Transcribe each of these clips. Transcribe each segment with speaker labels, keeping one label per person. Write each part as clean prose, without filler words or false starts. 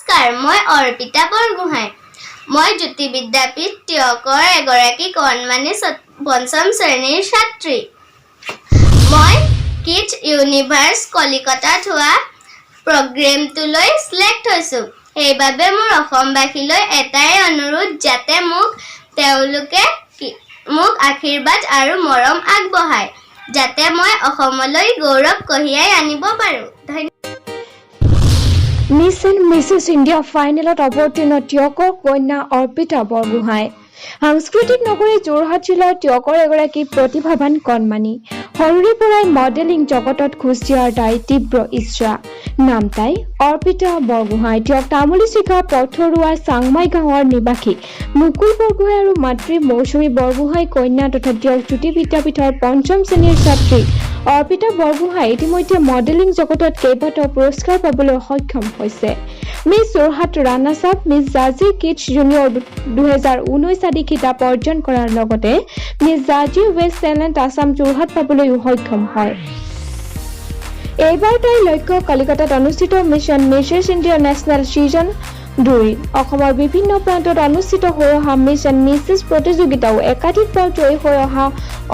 Speaker 1: নমস্কাৰ, মই অৰ্পিতা বৰগোহাঁই। মই জ্যোতি বিদ্যাপীঠ টিয়কৰ এগৰাকী কণমানি পঞ্চম শ্ৰেণীৰ ছাত্ৰী। মই কিডছ ইউনিভাৰ্ছ কলিকতাত হোৱা প্ৰগ্ৰেমটোলৈ চিলেক্ট হৈছোঁ। সেইবাবে মোৰ অসমবাসীলৈ এটাই অনুৰোধ, যাতে তেওঁলোকে মোক আশীৰ্বাদ আৰু মৰম আগবঢ়ায়, যাতে মই অসমলৈ গৌৰৱ কঢ়িয়াই আনিব পাৰোঁ। ধন্যবাদ।
Speaker 2: মিছ এণ্ড মিছেছ ইণ্ডিয়া ফাইনেলত অৱতীৰ্ণ টিয়কৰ কন্যা অৰ্পিতা বৰগোহাঁই। সাংস্কৃতিক নগৰী যোৰহাট জিলাৰ টিয়কৰ এগৰাকী প্ৰতিভাৱান কণমানি। সৰুৰে পৰাই মডেলিং জগতত খোজ দিয়াৰ তাইৰ তীব্ৰ ইচ্ছা। নাম তাই অৰ্পিতা বৰগোহাঁই। টিয়ক তামুলীচিগা পথৰুৱা চাংমাই গাঁৱৰ নিবাসী মুকুল বৰগোহাঁই আৰু মাতৃ মৌচুমী বৰগোহাঁই কন্যা তথা টিয়ক জ্যোতি বিদ্যাপীঠৰ পঞ্চম শ্ৰেণীৰ ছাত্ৰী অৰ্পিতা বৰগোহাঁই ইতিমধ্যে মডেলিং জগতত কেইবাটাও পুৰস্কাৰ পাবলৈ সক্ষম হৈছে। Miss Jorhat runners up, miss জাৰ্জি কিডছ জুনিয়ৰ 2019 আদি খিতাপ অৰ্জন কৰাৰ লগতে মিছ জাৰ্জি ৱেষ্ট টেলেণ্ট আছাম যোৰহাট পাবলৈও সক্ষম হয়। এইবাৰ তাইৰ লক্ষ্য কলিকতাত অনুষ্ঠিত miss and Mrs India national season 2। অসমৰ বিভিন্ন প্ৰান্তত অনুষ্ঠিত হৈ অহা মিছ এণ্ড মিছেছ প্ৰতিযোগিতাও একাধিকবাৰ জয়ী হৈ অহা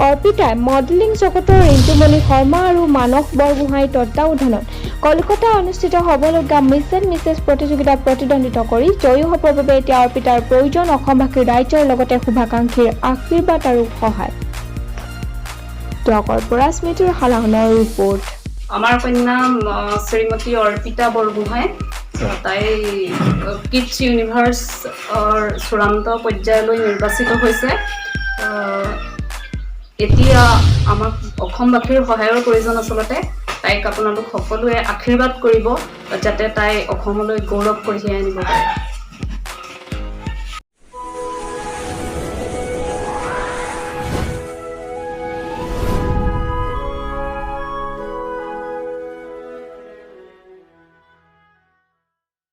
Speaker 2: অৰ্পিতাই মডেলিং জগতৰ ৰিণ্টুমণি শৰ্মা আৰু মানস বৰগোহাঁইৰ তত্বাৱধানত কলকাতা অনুষ্ঠিত হ'বলগীয়া মিছ এণ্ড মিছেছ প্ৰতিযোগিতাত প্ৰতিদ্বন্দ্বিতা কৰি জয়ী হ'বৰ বাবে এতিয়া অৰ্পিতাৰ প্ৰয়োজন অসমবাসীৰ ৰাইজৰ লগতে শুভাকাংক্ষীৰ আশীৰ্বাদ আৰু সহায়। টিয়কৰ পৰা স্মৃতিৰ হালাহনৰ ৰিপৰ্ট।
Speaker 3: আমাৰ কন্যা শ্ৰীমতী অৰ্পিতা বৰগোহাঁই, তাই কিডছ ইউনিভাৰ্ছৰ চূড়ান্ত পৰ্যায়লৈ নিৰ্বাচিত হৈছে। এতিয়া আমাক অসমবাসীৰ সহায়ৰ প্ৰয়োজন। আচলতে তাইক আপোনালোক সকলোৱে আশীৰ্বাদ কৰিব, যাতে তাই অসমলৈ গৌৰৱ কঢ়িয়াই আনিব পাৰে।